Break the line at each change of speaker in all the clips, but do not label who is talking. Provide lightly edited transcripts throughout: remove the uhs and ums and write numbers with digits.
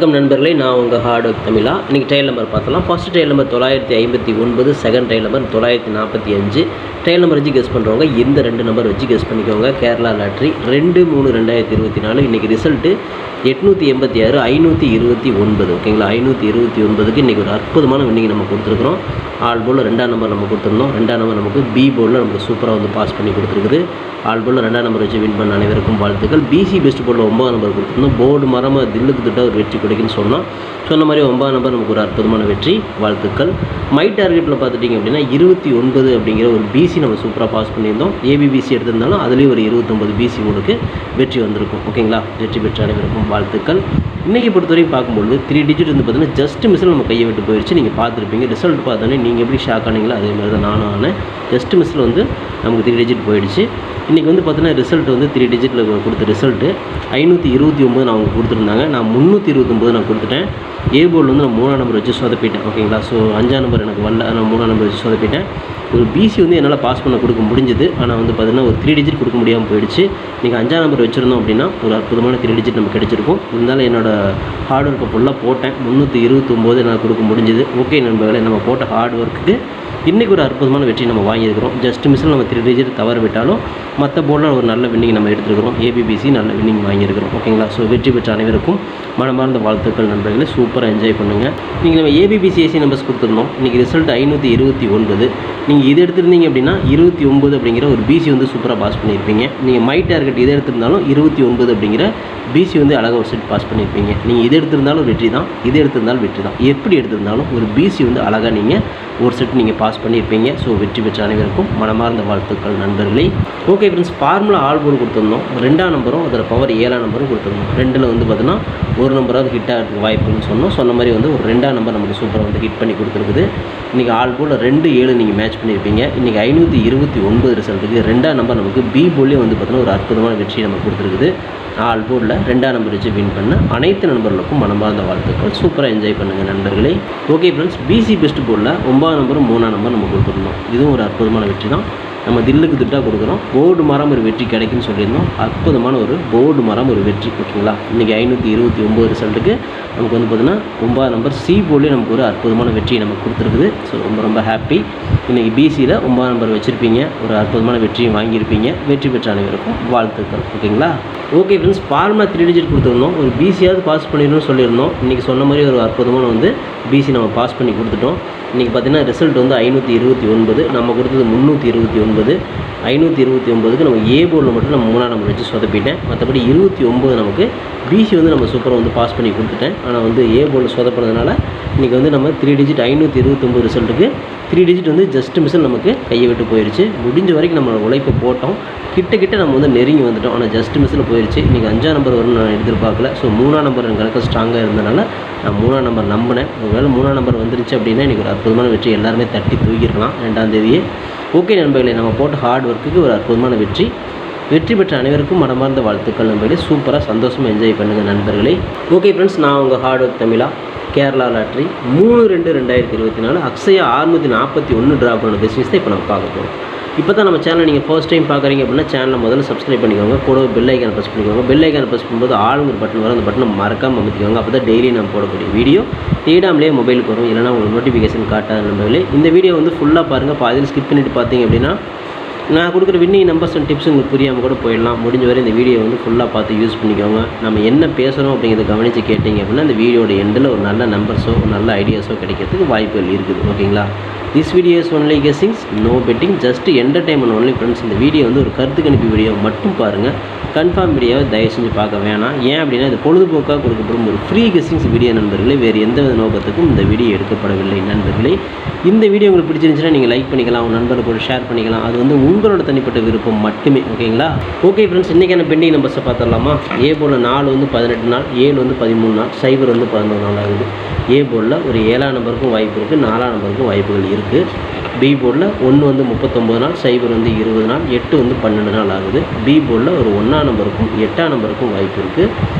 வணக்கம் நண்பர்களே, நான் உங்கள் ஹார்ட் ஒர்க் தமிழா. இன்றைக்கி ட்ரையல் நம்பர் பார்த்தலாம். First trial number 959, second trial number 945. Trial number வச்சு கெஸ் பண்ணுறவங்க இந்த ரெண்டு நம்பர் வச்சு கெஸ் பண்ணிக்கோங்க. கேரளா லாட்ரி 2/3/2024. இன்றைக்கி ரிசல்ட்டு 886 529. ஓகேங்களா, 529க்கு இன்றைக்கி ஒரு அற்புதமான வின்னிங் நம்ம கொடுத்துருக்குறோம். ஆல் போர்டில் 2ஆம் நம்பர் நம்ம கொடுத்துருந்தோம். 2ஆம் நம்பர் நமக்கு பி போர்டில் நமக்கு சூப்பராக வந்து பாஸ் பண்ணி கொடுத்துருக்குது. ஆல் போர்டில் 2ஆம் நம்பர் வச்சு வின் பண்ண அனைவருக்கும் வாழ்த்துக்கள். பிசி பெஸ்ட் போர்டில் 9ஆம் நம்பர் கொடுத்துருந்தோம். போர்டு மரமாக தில்லுக்கு திட்ட ஒரு வெற்றி கிடைக்குன்னு சொன்ன மாதிரி 9ஆம் நம்பர் நமக்கு ஒரு அற்புதமான வெற்றி, வாழ்த்துக்கள். மை டார்கெட்டில் பார்த்துட்டிங்க அப்படின்னா 29 அப்படிங்கிற ஒரு பிசி நம்ம சூப்பராக பாஸ் பண்ணியிருந்தோம். ஏபிபிசி எடுத்திருந்தாலும் அதுலேயும் ஒரு 29 பிசி உங்களுக்கு வெற்றி வந்திருக்கும். ஓகேங்களா, வெற்றி பெற்ற அனைவருக்கும் வாழ்த்துக்கள். இன்றைக்கி பொறுத்தவரைக்கும் பார்க்கும்போது 3 டிஜிட் வந்து பார்த்தீங்கன்னா ஜஸ்ட் மிஸ்ஸில் நம்ம கையை விட்டு போயிடுச்சு. நீங்கள் பார்த்துருப்பீங்க, ரிசல்ட் பார்த்தோன்னே நீங்கள் எப்படி ஷாக் ஆனீங்களோ அதே மாதிரி தான் நானும் ஆனேன். ஜஸ்ட் மிஸ்ஸில் வந்து நமக்கு 3 டிஜிட் போயிடுச்சு. இன்றைக்கி வந்து பார்த்தீங்கன்னா ரிசல்ட் வந்து 3 டிஜிட்டில் கொடுத்த ரிசல்ட்டு 529 நான் அவங்க கொடுத்துருந்தாங்க. நான் 329 நான் கொடுத்துட்டேன். ஏ போர்டில் வந்து நான் 3ஆம் நம்பர் வச்சு சொதப்பிட்டேன். ஓகேங்களா, ஸோ 5ஆம் நம்பர் எனக்கு வரல, நான் 3ஆம் நம்பர் வச்சு சொதப்பிட்டேன். ஒரு பிசி வந்து என்னால் பாஸ் பண்ண கொடுக்க முடிஞ்சது. ஆனால் வந்து பார்த்தீங்கன்னா ஒரு 3 டிஜிட் கொடுக்க முடியாமல் போயிடுச்சு. நீங்கள் 5ஆம் நம்பர் வச்சுருந்தோம் அப்படின்னா ஒரு அற்புதமான 3 டிஜிட் நமக்கு கிடச்சிருக்கும். இருந்தாலும் என்னோடய ஹார்ட் ஒர்க்கை ஃபுல்லாக போட்டேன். 329 என்னால் கொடுக்க முடிஞ்சது. ஓகே நண்பர்களே, நம்ம போட்ட ஹார்ட் ஒர்க்குக்கு இன்றைக்கி ஒரு அற்புதமான வெற்றி நம்ம வாங்கியிருக்கிறோம். ஜஸ்ட் மிஸ்ஸில் நம்ம 3 டிஜிட் தவற விட்டாலும் மற்ற போர்டில் ஒரு நல்ல வின்னிங் நம்ம எடுத்துருக்கிறோம். ஏபிபிசி நல்ல வின்னிங் வாங்கியிருக்கிறோம். ஓகேங்களா, ஸோ வெற்றி பெற்ற அனைவருக்கும் மனமார்ந்த வாழ்த்துக்கள் நண்பர்களே. சூப்பராக என்ஜாய் பண்ணுங்கள். நீங்கள் நம்ம ஏபிபிசி ஏசி நம்பர்ஸ் கொடுத்துருந்தோம். இன்றைக்கி ரிசல்ட் 529. நீங்கள் இது எடுத்திருந்தீங்க அப்படின்னா 29 அப்படிங்கிற ஒரு பிசி வந்து சூப்பராக பாஸ் பண்ணியிருப்பீங்க. நீங்கள் மை டார்கெட் இதை எடுத்திருந்தாலும் 29 அப்படிங்கிற பிசி வந்து அழகாக ஒரு செட் பாஸ் பண்ணியிருப்பீங்க. நீங்கள் இது எடுத்திருந்தாலும் வெற்றி தான், இது எடுத்திருந்தாலும் வெற்றி தான். எப்படி எடுத்திருந்தாலும் ஒரு பிசி வந்து அழகாக நீங்கள் ஒரு செட் நீங்கள் பாஸ் பண்ணியிருப்பீங்க. ஸோ வெற்றி பெற்ற அனைவருக்கும் மனமார்ந்த வாழ்த்துக்கள் நண்பர்களே. Okay friends, formula all board கொடுத்துருந்தோம். 2ஆம் நம்பரும் அதில் பவர் 7ஆம் நம்பரும் கொடுத்துருந்தோம். 2ல் வந்து பார்த்தீங்கன்னா ஒரு நம்பராவது ஹிட் ஆகிறதுக்கு வாய்ப்புன்னு சொன்ன மாதிரி வந்து ஒரு 2ஆம் நம்பர் நமக்கு சூப்பராக வந்து ஹிட் பண்ணி கொடுத்துருக்குது. இன்றைக்கி ஆல் போர்டில் 2, 7 நீங்கள் மேட்ச் பண்ணியிருப்பீங்க. இன்றைக்கி 529 ரிசல்ட்டுக்கு 2ஆம் நம்பர் நமக்கு பி போர்ட்லேயே வந்து பார்த்தீங்கன்னா ஒரு அற்புதமான வெற்றி நமக்கு கொடுத்துருக்குது. ஆல் போர்டில் 2ஆம் நம்பர் வச்சு வின் பண்ண அனைத்து நண்பர்களுக்கும் மனமார்ந்த வாழ்த்துக்கள். சூப்பராக என்ஜாய் பண்ணுங்கள் நண்பர்களே. ஓகே ஃப்ரெண்ட்ஸ், பிசி பெஸ்ட் போர்டில் 9ஆம் நம்பரும் 3ஆம் நம்பர் நம்ம கொடுத்துருந்தோம். இதுவும் ஒரு அற்புதமான வெற்றி தான். நம்ம தில்லுக்கு திட்டாக கொடுக்குறோம். போர்டு மரம் ஒரு வெற்றி கிடைக்குன்னு சொல்லியிருந்தோம். அற்புதமான ஒரு போர்டு மரம் ஒரு வெற்றி. ஓகேங்களா, இன்றைக்கி 529 ரிசல்ட்டுக்கு நமக்கு வந்து பார்த்திங்கன்னா 9ஆம் நம்பர் சி போர்ட்லேயே நமக்கு ஒரு அற்புதமான வெற்றி நமக்கு கொடுத்துருக்குது. ஸோ ரொம்ப ஹாப்பி. இன்றைக்கி பிசியில் 9ஆம் நம்பர் வச்சுருப்பீங்க, ஒரு அற்புதமான வெற்றியும் வாங்கியிருப்பீங்க. வெற்றி பெற்ற அனைவருக்கும் வாழ்த்துக்கள். ஓகேங்களா, ஓகே ஃப்ரெண்ட்ஸ், ஃபார்முலா 3 டிஜிட் கொடுத்துருந்தோம். ஒரு பிசியாவது பாஸ் பண்ணிடணும்னு சொல்லியிருந்தோம். இன்றைக்கி சொன்ன மாதிரி ஒரு அற்புதமான வந்து பிசி நம்ம பாஸ் பண்ணி கொடுத்துட்டோம். இன்றைக்கி பார்த்திங்கன்னா ரிசல்ட் வந்து 529, நம்ம கொடுத்தது 329. 529க்கு நம்ம ஏ போர்டில் மட்டும் நம்ம 3ஆம் நம்பர் வச்சு சொதப்பிட்டேன். மற்றபடி 29 நமக்கு பிசி வந்து நம்ம சூப்பராக வந்து பாஸ் பண்ணி கொடுத்துட்டேன். ஆனால் வந்து ஏ போர்டில் சொதப்பினதுனால இன்றைக்கி வந்து நம்ம 3 டிஜிட் 529 ரிசல்ட்டுக்கு 3 டிஜிட் வந்து ஜஸ்ட் மிஸ்ஸில் நமக்கு கையை விட்டு போயிடுச்சு. முடிஞ்ச வரைக்கும் நம்ம உழைப்பை போட்டோம். கிட்ட நம்ம வந்து நெருங்கி வந்துட்டோம். ஆனால் ஜஸ்ட் மிஸ்ஸில் போயிடுச்சு. இன்றைக்கி 5ஆம் நம்பர் வரும்னு நான் எதிர்பார்க்கல. ஸோ 3ஆம் நம்பர் எனக்கு ஸ்ட்ராங்காக இருந்தனால நான் 3ஆம் நம்பர் நம்பினேன். ஒருவேளை 3ஆம் நம்பர் வந்துருச்சு அப்படின்னா இன்றைக்கி ஒரு அற்புதமான வெற்றி எல்லாருமே தட்டி தூக்கியிருக்கலாம் 2ஆம் தேதியே. ஓகே நண்பர்களே, நம்ம போட்ட ஹார்ட் ஒர்க்குக்கு ஒரு அற்புதமான வெற்றி. வெற்றி பெற்ற அனைவருக்கும் மனமார்ந்த வாழ்த்துக்கள் நண்பர்களே. சூப்பராக சந்தோஷமாக என்ஜாய் பண்ணுங்கள் நண்பர்களே. ஓகே ஃப்ரெண்ட்ஸ், நான் உங்கள் ஹார்ட் ஒர்க் தமிழா. கேரளா லாட்ரி 3/2/2024 அக்ஷயா 641 ட்ரா பண்ண பிஸ்னஸ் தான் இப்போ நம்ம பார்க்க போகிறோம். இப்போ தான் நம்ம சேனலை நீங்கள் ஃபர்ஸ்ட் டைம் பார்க்குறீங்க அப்படின்னா சேனலை முதல்ல சப்ஸ்கிரைப் பண்ணிக்கோங்க. கூட பெல் ஐக்கானை ப்ரெஸ் பண்ணிக்கோங்க. பெல் ஐக்கானை ப்ரெஸ் பண்ணும்போது ஆளுங்கிற பட்டன் வரும். அந்த பட்டனை மறக்காமல் அமைத்திக்கோங்க. அப்போ தான் டெய்லி நம்ம போடக்கூடிய வீடியோ தேடாமலே மொபைலுக்கு வரும். இல்லைனா உங்களுக்கு நோட்டிஃபிகேஷன் காட்டாத நம்பர்களே. இந்த வீடியோ வந்து ஃபுல்லாக பாருங்கள். பாதியில் ஸ்கிப் பண்ணிவிட்டு பார்த்தீங்க அப்படின்னா நான் கொடுக்குற வின்னிங் நம்பர்ஸ் அண்ட் டிப்ஸ் உங்களுக்கு புரியாமல் கூட போயிடலாம். முடிஞ்ச வரை இந்த வீடியோ வந்து ஃபுல்லாக பார்த்து யூஸ் பண்ணிக்கோங்க. நம்ம என்ன பேசுகிறோம் அப்படிங்கிறத கவனித்து கேட்டிங்க அப்படின்னா இந்த வீடியோட எண்டில் ஒரு நல்ல நம்பர்ஸோ ஒரு நல்ல ஐடியாஸோ கிடைக்கிறதுக்கு வாய்ப்புகள் இருக்குது. ஓகேங்களா, this video is only guessings, no betting, just entertainment only friends. இந்த வீடியோ வந்து ஒரு கருத்து கணிப்பு வீடியோ மட்டும் பாருங்கள். கன்ஃபார்ம் வீடியோவை தயவு செஞ்சு பார்க்க வேணாம். ஏன் அப்படின்னா இது பொழுதுபோக்காக கொடுக்கப்படும் ஒரு ஃப்ரீ கெஸ்ஸிங்ஸ் வீடியோ நண்பர்களே. வேறு எந்த வித நோக்கத்துக்கும் இந்த வீடியோ எடுக்கப்படவில்லை நண்பர்களே. இந்த வீடியோ உங்களுக்கு பிடிச்சிருந்துச்சுன்னா நீங்கள் லைக் பண்ணிக்கலாம், உங்கள் நண்பர்களுக்கு ஷேர் பண்ணிக்கலாம். அது வந்து உங்களோட தனிப்பட்ட விருப்பம் மட்டுமே. ஓகேங்களா, ஓகே ஃப்ரெண்ட்ஸ், இன்றைக்கான பெண்டிங் நம்பர்ஸை பார்த்துடலாமா. ஏ போர்டில் 4 வந்து 18 நாள், 7 வந்து 13 நாள், 0 வந்து 11 நாள் ஆகுது. ஏ போர்டில் ஒரு 7ஆம் நம்பருக்கும் வாய்ப்பு இருக்குது, 4ஆம் நம்பருக்கும் வாய்ப்புகள் இருக்குது. பி போர்டில் 1 வந்து 39 நாள், 0 வந்து 20 நாள், 8 வந்து 12 நாள் ஆகுது. பி போர்டில் ஒரு 1ஆம் நம்பருக்கும் 8ஆம் நம்பருக்கும் வாய்ப்பு இருக்குது.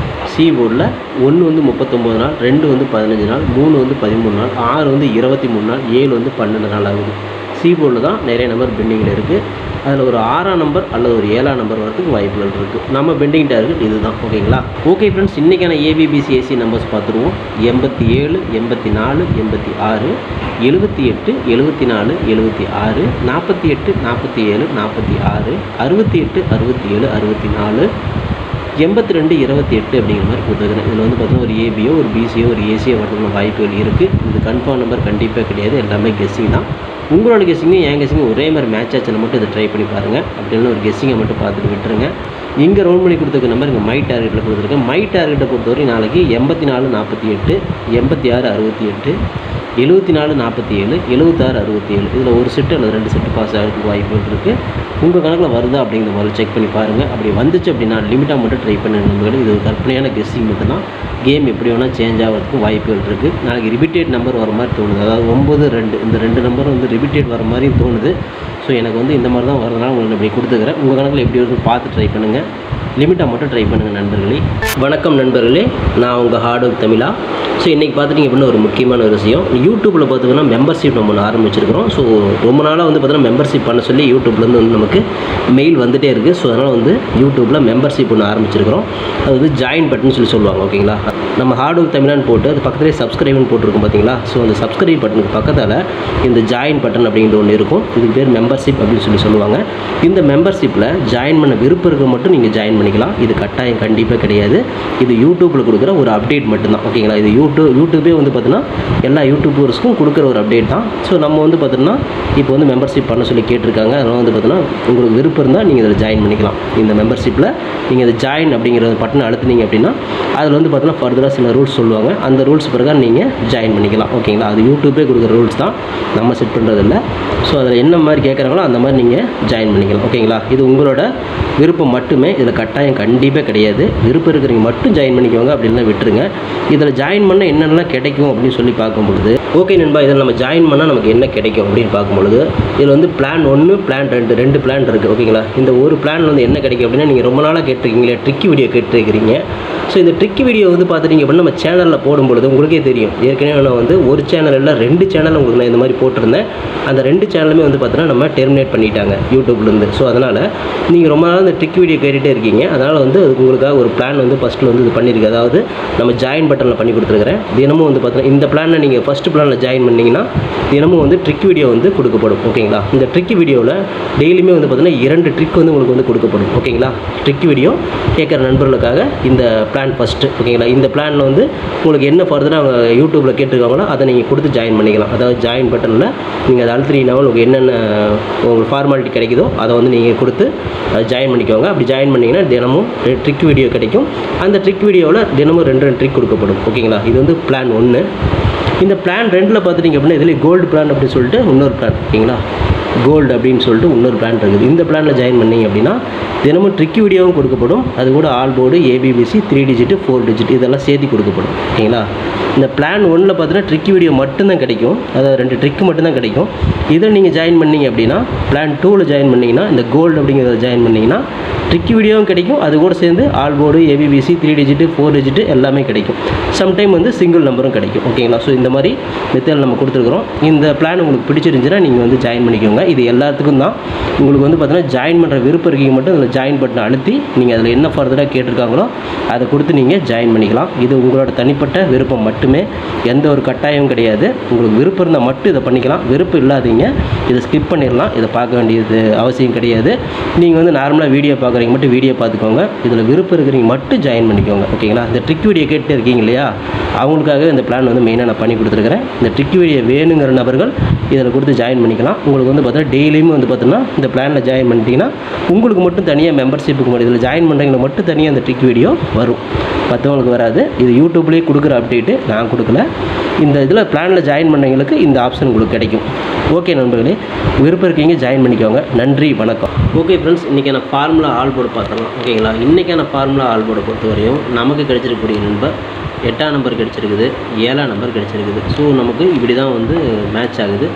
சி போர்டில் 1 வந்து 39 நாள், 2 வந்து 15 நாள், 3 வந்து 13 நாள், 6 வந்து 23 நாள், 7 வந்து 12 நாள் ஆகுது. சி போர்டில் தான் நிறைய நம்பர் பெண்டிங்கில் இருக்குது. அதில் ஒரு 6ஆம் நம்பர் அல்லது ஒரு 7ஆம் நம்பர் வரதுக்கு வாய்ப்புகள் இருக்குது. நம்ம பெண்டிங் டார்கெட் இதுதான். ஓகேங்களா? ஓகே ஃப்ரெண்ட்ஸ், இன்றைக்கான ஏபிபிசிஎஸ்சி நம்பர்ஸ் பார்த்துருவோம். 87, 84, 86, 78, 74, 76, 48, 47, 46, 68, 67, 64, 82, 28 அப்படிங்கிற மாதிரி கொடுத்துருக்குறேன். இதில் வந்து பார்த்தீங்கன்னா ஒரு ஏபியோ ஒரு பிசியோ ஒரு ஏசியோ வரதுக்கான வாய்ப்புகள் இருக்குது. இது கன்ஃபார்ம் நம்பர் கண்டிப்பாக கிடையாது, எல்லாமே கெஸ்ஸிங் தான். உங்களோட கெஸ்ஸிங்கும் என் கெஸ்ஸிங்கும் ஒரே மாதிரி மேட்ச் ஆச்சுன்னு மட்டும் இதை ட்ரை பண்ணி பாருங்கள். அப்படின்னு ஒரு கெஸ்ஸிங்கை மட்டும் பார்த்துட்டு விட்டுருங்க. இங்கே ரவுண்ட் பண்ணி கொடுத்துருக்க நம்பர் இங்கே மை டார்கெட்டில் கொடுத்துருக்கேன். மை டார்கெட்டை பொறுத்தவரை நாளைக்கு 84, 48, 86, 68, 74, 47, 76, 67 இதில் ஒரு செட்டு அல்லது 2 செட்டு பாஸ் ஆகிறதுக்கு வாய்ப்புகள் இருக்குது. உங்கள் கணக்கில் வருதா அப்படிங்கிற மாதிரி செக் பண்ணி பாருங்கள். அப்படி வந்துச்சு அப்படின்னா லிமிட்டாக மட்டும் ட்ரை பண்ண நம்பர்கள். இது ஒரு கற்பனையான கெஸ்ஸிங் மட்டும் தான். கேம் எப்படி வேணால் சேஞ்ச் ஆகிறதுக்கு வாய்ப்புகள் இருக்குது. நாளைக்கு ரிப்பீட்டட் நம்பர் வர மாதிரி தோணுது. அதாவது 9, 2 இந்த 2 நம்பரும் வந்து ரிப்பீட்டட் வர மாதிரி தோணுது. ஸோ எனக்கு வந்து இந்த மாதிரி தான் வரதுனால உங்களுக்கு இப்படி கொடுத்துக்கிறேன். உங்கள் கணக்கில் எப்படி வருது பார்த்து ட்ரை பண்ணுங்கள். லிமிட்டாக மட்டும் ட்ரை பண்ணுங்கள் நண்பர்களே. வணக்கம் நண்பர்களே, நான் உங்கள் ஹார்ட் ஒர்க் தமிழா. ஸோ இன்றைக்கி பார்த்துட்டிங்க அப்படின்னா ஒரு முக்கியமான ஒரு விஷயம். யூடியூப்பில் பார்த்திங்கன்னா மெம்பர்ஷிப் நம்ம ஒன்று ஆரம்பிச்சிருக்கிறோம். ஸோ ரொம்ப நாளாக வந்து பார்த்திங்கன்னா மெம்பர்ஷிப் பண்ண சொல்லி யூடியூப்லேருந்து வந்து நமக்கு மெயில் வந்துகிட்டே இருக்குது. ஸோ அதனால் வந்து யூடியூப்பில் மெம்பர்ஷிப் ஒன்று ஆரம்பிச்சிருக்கிறோம். அது வந்து ஜாயின் பட்டன் சொல்லி சொல்லுவாங்க. ஓகேங்களா? நம்ம ஹார்ட் ஒர்க் தமிழான்னு போட்டு அது பக்கத்துலேயே சப்ஸ்கிரைப்னு போட்டிருக்கோம் பார்த்தீங்களா? ஸோ அந்த சப்ஸ்கிரைப் பட்டனுக்கு பக்கத்தில் இந்த ஜாயின் பட்டன் அப்படிங்கிற ஒன்று இருக்கும். இதுக்கு பேர் மெம்பர்ஷிப் அப்படின்னு சொல்லி சொல்லுவாங்க. இந்த மெம்பர்ஷிப்பில் ஜாயின் பண்ண விருப்பம் இருக்க மட்டும் நீங்கள் ஜாயின் பண்ணிக்கலாம். இது கட்டாயம் கண்டிப்பாக கிடையாது. இது யூடியூப்பில் கொடுக்குற ஒரு அப்டேட் மட்டும்தான். ஓகேங்களா? இது யூடியூபே வந்து பார்த்தீங்கன்னா எல்லா யூடியூபர்ஸ்க்கும் கொடுக்குற ஒரு அப்டேட் தான். ஸோ நம்ம வந்து பார்த்தீங்கன்னா இப்போ வந்து மெம்பர்ஷிப் பண்ண சொல்லி கேட்டிருக்காங்க. அதனால் வந்து பார்த்தீங்கன்னா உங்களுக்கு விருப்பம் இருந்தால் நீங்கள் இதில் ஜாயின் பண்ணிக்கலாம். இந்த மெம்பர்ஷிப்பில் நீங்கள் இதை ஜாயின் அப்படிங்கிற பட்டனை அழுத்தினீங்க அப்படின்னா அதில் வந்து பார்த்தீங்கன்னா ஃபர்தராக சில ரூல்ஸ் சொல்லுவாங்க. அந்த ரூல்ஸ் பிரகாரம் நீங்கள் ஜாயின் பண்ணிக்கலாம். ஓகேங்களா? அது யூடியூபே கொடுக்குற ரூல்ஸ் தான், நம்ம செட் பண்ணுறதில்ல. ஸோ அதில் என்ன மாதிரி கேட்குறாங்களோ அந்த மாதிரி நீங்கள் ஜாயின் பண்ணிக்கலாம். ஓகேங்களா? இது உங்களோட விருப்பம் மட்டுமே. இதில் கட்டாயம் கண்டிப்பாக கிடையாது. விருப்பம் இருக்கிறவங்க மட்டும் ஜாயின் பண்ணிக்கோங்க, அப்படின்லாம் விட்டுருங்க. இதில் ஜாயின் பண்ணால் என்னென்னலாம் கிடைக்கும் அப்படின்னு சொல்லி பார்க்கும்பொழுது, ஓகே நண்பா, இதில் நம்ம ஜாயின் பண்ணால் நமக்கு என்ன கிடைக்கும் அப்படின்னு பார்க்கும்பொழுது, இதில் வந்து பிளான் 1, பிளான் 2, 2 பிளான் இருக்குது. ஓகேங்களா? இந்த ஒரு பிளான் வந்து என்ன கிடைக்கும் அப்படின்னா, நீங்கள் ரொம்ப நாளாக கேட்டிருக்கீங்களே ட்ரிக்கி வீடியோ கேட்டிருக்கிறீங்க. ஸோ இந்த ட்ரிக்கி வீடியோ வந்து பார்த்துட்டிங்க அப்படின்னா நம்ம சேனலில் போடும்பொழுது உங்களுக்கே தெரியும். ஏற்கனவே நான் வந்து ஒரு சேனல் இல்லை 2 சேனல் உங்களுக்கு நான் இந்த மாதிரி போட்டிருந்தேன். அந்த 2 சேனலுமே வந்து பார்த்தீங்கன்னா நம்ம டெர்மினேட் பண்ணிட்டாங்க யூடியூப்லேருந்து. ஸோ அதனால் நீங்கள் ரொம்ப நாள் இந்த ட்ரிக் வீடியோ கேட்டுகிட்டே இருக்கீங்க. அதனால் வந்து அதுக்கு உங்களுக்காக ஒரு பிளான் வந்து ஃபஸ்ட்டில் வந்து இது பண்ணியிருக்கு. அதாவது நம்ம ஜாயின் பட்டனில் பண்ணி கொடுத்துருக்குறேன். தினமும் வந்து பார்த்தீங்கன்னா இந்த பிளானில் நீங்கள் ஃபஸ்ட்டு பிளானில் ஜாயின் பண்ணிங்கன்னா தினமும் வந்து ட்ரிக் வீடியோ வந்து கொடுக்கப்படும். ஓகேங்களா? இந்த ட்ரிக் வீடியோவில் டெய்லியுமே வந்து பார்த்தீங்கன்னா 2 ட்ரிக் வந்து உங்களுக்கு வந்து கொடுக்கப்படும். ஓகேங்களா? ட்ரிக் வீடியோ கேட்குற நண்பர்களுக்காக இந்த பிளான் ஃபஸ்ட்டு. ஓகேங்களா? இந்த பிளானில் வந்து உங்களுக்கு என்ன ஃபர்தராக அவங்க யூடியூப்பில் கேட்டிருக்காங்களோ அதை நீங்கள் கொடுத்து ஜாயின் பண்ணிக்கலாம். அதாவது ஜாயின் பட்டனில் நீங்கள் அதை அழுத்தினீங்கன்னா உங்களுக்கு என்னென்ன உங்களுக்கு ஃபார்மாலிட்டி கிடைக்குதோ அதை வந்து நீங்கள் கொடுத்து ஜாயின் பண்ணிக்கோங்க. அப்படி ஜாயின் பண்ணிங்கன்னா தினமும் ட்ரிக் வீடியோ கிடைக்கும். அந்த ட்ரிக் வீடியோவில் தினமும் 2 ட்ரிக் கொடுக்கப்படும். ஓகேங்களா? இது வந்து பிளான் 1. இந்த பிளான் 2ல் பார்த்துட்டிங்க அப்படின்னா இதில் கோல்டு பிளான் அப்படின்னு சொல்லிட்டு இன்னொரு பிளான். ஓகேங்களா? கோல்டு அப்படின்னு சொல்லிட்டு இன்னொரு பிளான் இருக்குது. இந்த பிளானில் ஜாயின் பண்ணிங்க அப்படின்னா தினமும் ட்ரிக் வீடியோவும் கொடுக்கப்படும். அது கூட all board, ABBC, 3 digit, 4 digit இதெல்லாம் சேர்த்து கொடுக்கப்படும். ஓகேங்களா? இந்த பிளான் 1ல் பார்த்தீங்கன்னா ட்ரிக் வீடியோ மட்டும்தான் கிடைக்கும். அதாவது 2 ட்ரிக் மட்டும்தான் கிடைக்கும். இதில் நீங்கள் ஜாயின் பண்ணிங்க அப்படின்னா பிளான் 2ல் ஜாயின் பண்ணிங்கன்னா இந்த கோல்டு அப்படிங்கிறத ஜாயின் பண்ணிங்கன்னா ட்ரிக் வீடியோவும் கிடைக்கும். அது கூட சேர்ந்து all board, ABBC, 3 digit, 4 digit எல்லாமே கிடைக்கும். சம்டைம் வந்து சிங்கிள் நம்பரும் கிடைக்கும். ஓகேங்களா? ஸோ இந்த மாதிரி மெத்தட் நம்ம கொடுத்துருக்குறோம். இந்த பிளான் உங்களுக்கு பிடிச்சிருந்துச்சுன்னா நீங்கள் வந்து ஜாயின் பண்ணிக்கோங்க. இது எல்லாத்துக்கும் தான். உங்களுக்கு வந்து பார்த்தீங்கன்னா ஜாயின் பண்ணுற விருப்பம் இருக்கீங்க மட்டும் அதில் ஜாயின் பட்டனை அழுத்தி நீங்கள் அதில் என்ன ஃபர்தராக கேட்டிருக்காங்களோ அதை கொடுத்து நீங்கள் ஜாயின் பண்ணிக்கலாம். இது உங்களோட தனிப்பட்ட விருப்பம் மட்டுமே, எந்த ஒரு கட்டாயமும் கிடையாது. உங்களுக்கு விருப்பம் இருந்தால் மட்டும் இதை பண்ணிக்கலாம். விருப்பம் இல்லாதீங்க இதை ஸ்கிப் பண்ணிடலாம். இதை பார்க்க வேண்டியது அவசியம் கிடையாது. நீங்கள் வந்து நார்மலாக வீடியோ பார்க்குறீங்க மட்டும் வீடியோ பார்த்துக்கோங்க. இதில் விருப்பம் இருக்கிறீங்க மட்டும் ஜாயின் பண்ணிக்கோங்க. ஓகேங்களா? இந்த ட்ரிக் வீடியோ கேட்டு இருக்கீங்க இல்லையா, அவங்களுக்காக இந்த பிளான் வந்து மெயினாக நான் பண்ணி கொடுத்துருக்கிறேன். இந்த ட்ரிக் வீடியோ வேணுங்கிற நபர்கள் இதில் கொடுத்து ஜாயின் பண்ணிக்கலாம். உங்களுக்கு வந்து பார்த்தீங்கன்னா டெய்லியுமே வந்து பார்த்தீங்கன்னா இந்த பிளானில் ஜாயின் பண்ணிட்டீங்கன்னா உங்களுக்கு மட்டும் தனியாக மெம்பர்ஷிப்புக்கு மட்டும் இதில் ஜாயின் பண்ணுறவங்களுக்கு மட்டும் தனியாக அந்த ட்ரிக் வீடியோ வரும், மற்றவங்களுக்கு வராது. இது யூடியூப்லேயே கொடுக்குற அப்டேட்டு, நான் கொடுக்கல. இந்த இதில் பிளானில் ஜாயின் பண்ணவங்களுக்கு இந்த ஆப்ஷன் உங்களுக்கு கிடைக்கும். ஓகே நண்பர்களே, விருப்பம் இருக்கீங்க ஜாயின் பண்ணிக்கோங்க. நன்றி, வணக்கம். ஓகே ஃப்ரெண்ட்ஸ், இன்றைக்கான ஃபார்முலா ஆல் போர்டு பார்த்துடலாம். ஓகேங்களா? இன்றைக்கான ஃபார்முலா ஆல் போர்டை பொறுத்தவரையும் நமக்கு கிடைச்சிருக்கக்கூடிய நண்பர் 8ஆம் நம்பர் கிடச்சிருக்குது, 7ஆம் நம்பர் கிடச்சிருக்குது. ஸோ நமக்கு இப்படி தான் வந்து மேட்ச் ஆகுது.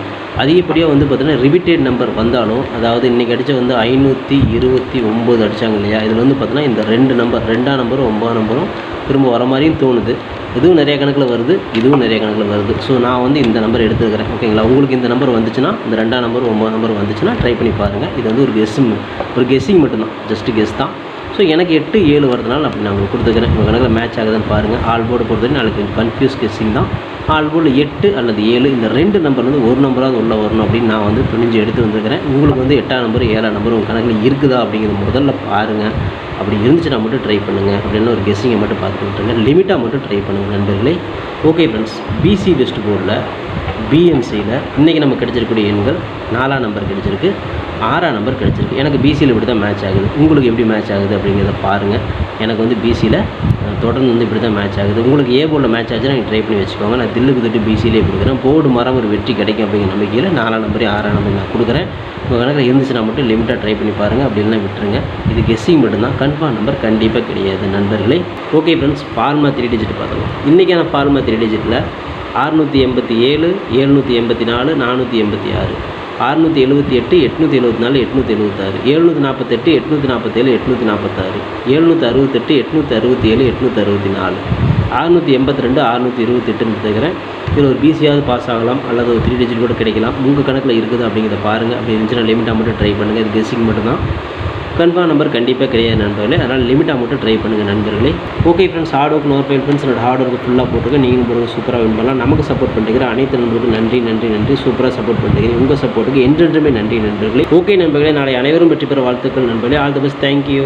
அதிகப்படியாக வந்து பார்த்தீங்கன்னா ரிப்பீட்டட் நம்பர் வந்தாலும், அதாவது இன்றைக்கி அடித்த வந்து 529 அடித்தாங்க இல்லையா, இதில் வந்து பார்த்தீங்கன்னா இந்த 2 நம்பர் 2ஆம் நம்பரும் 9ஆம் நம்பரும் திரும்ப வர மாதிரியும் தோணுது. இதுவும் நிறைய கணக்கில் வருது, இதுவும் நிறைய கணக்கில் வருது. ஸோ நான் வந்து இந்த நம்பர் எடுத்துக்கிறேன். ஓகேங்களா? உங்களுக்கு இந்த நம்பர் வந்துச்சுன்னா, இந்த 2ஆம் நம்பர் 9ஆம் நம்பர் வந்துச்சுன்னா ட்ரை பண்ணி பாருங்கள். இது வந்து ஒரு கெஸ்ஸிங் மட்டும்தான், ஜஸ்ட் கெஸ் தான். ஸோ எனக்கு 8, 7 வரதுனால அப்படி நான் உங்களுக்கு கொடுத்துக்கிறேன். உங்கள் கணக்கில் மேட்ச் ஆகுதுன்னு பாருங்கள். ஆல் போர்டு பொறுத்தவரைக்கும் நாளைக்கு கன்ஃபியூஸ் கெஸ்ஸிங் தான். ஆல் போர்டில் 8 அல்லது 7 இந்த 2 நம்பர் வந்து ஒரு நம்பராவது உள்ளே வரணும் அப்படின்னு நான் வந்து துணிஞ்சு எடுத்து வந்துருக்கிறேன். உங்களுக்கு வந்து 8ஆம் நம்பர் 7ஆம் நம்பர் உங்கள் கணக்கில் இருக்குதா அப்படிங்கிறது முதல்ல பாருங்கள். அப்படி இருந்துச்சுன்னா மட்டும் ட்ரை பண்ணுங்கள். அப்படின்னு ஒரு கெஸ்ஸிங்கை மட்டும் பார்த்து விட்டுருங்க. லிமிட்டாக மட்டும் ட்ரை பண்ணுங்கள் நண்பர்களே. ஓகே ஃப்ரெண்ட்ஸ், பிசி வெஸ்ட் போர்டில் பிஎம்சியில் இன்றைக்கி நம்ம கிடச்சிருக்கக்கூடிய எண்கள் 4ஆம் நம்பர் கிடச்சிருக்கு, 6ஆம் நம்பர் கிடச்சிருக்கு. எனக்கு பிசியில் இப்படி தான் மேட்ச் ஆகுது. உங்களுக்கு எப்படி மேட்ச் ஆகுது அப்படிங்கிறத பாருங்கள். எனக்கு வந்து பிசியில் தொடர்ந்து வந்து இப்படி தான் மேட்ச் ஆகுது. உங்களுக்கு ஏ போர்டில் மேட்ச் ஆச்சுன்னா நீங்கள் ட்ரை பண்ணி வச்சுக்கோங்க. நான் தில்லுக்கு திட்டு பிசியிலே கொடுக்குறேன். போர்டு மரம் ஒரு வெற்றி கிடைக்கும் அப்படிங்கிற நம்பிக்கையில் 4ஆம் நம்பர் 6ஆம் நம்பர் நான் கொடுக்குறேன். உங்கள் கணக்கில் இருந்துச்சுன்னா மட்டும் லிமிட்டாக ட்ரை பண்ணி பாருங்கள். அப்படி இல்லைனா விட்டுருங்க. இது கெஸ்ஸிங் மட்டும்தான், கன்ஃபார்ம் நம்பர் கண்டிப்பாக கிடையாது நண்பர்களே. ஓகே ஃப்ரெண்ட்ஸ், ஃபார்மா 3 டிஜிட் பார்த்துக்கலாம். இன்றைக்கான ஃபார்மா 3 டிஜிட்டில் 687, 784, 486, 678, 874, 876, 748, 847, 846, 768, 867, 864, 682, 628 எடுத்துக்கிறேன். இதில் ஒரு பிசியாவது பாஸ் ஆகலாம் அல்லது ஒரு 3 டிஜிட் கூட கிடைக்கலாம். உங்கள் கணக்கில் இருக்குது அப்படிங்கிறத பாருங்கள். அப்படி இருந்துச்சுன்னா லிமிட்டாக மட்டும் ட்ரை பண்ணுங்கள். இது கெஸ்ஸிங் மட்டும்தான், கன்ஃபார்ம் நம்பர் கண்டிப்பாக கிடையாது நண்பர்களே. அதனால் லிமிட்டாக மட்டும் ட்ரை பண்ணுங்கள் நண்பர்களே. Okay friends, hard work nor fail friends. என்னோட ஹார்ட் ஒர்க்கு ஃபுல்லாக போட்டுருக்கேன். நீங்கள் போடுங்க, சூப்பராக வின் பண்ணலாம். நமக்கு சப்போர்ட் பண்ணுறீங்க அனைத்து நண்பர்களுக்கும் நன்றி நன்றி நன்றி. சூப்பராக சப்போர்ட் பண்ணுறீங்க. உங்கள் சப்போர்ட்டுக்கு என்றென்றுமே நன்றி நண்பர்களே. ஓகே நண்பர்களே, நாளை அனைவரும் வெற்றி பெற வாழ்த்துக்கள் நண்பர்களே. All the best. தேங்க்யூ.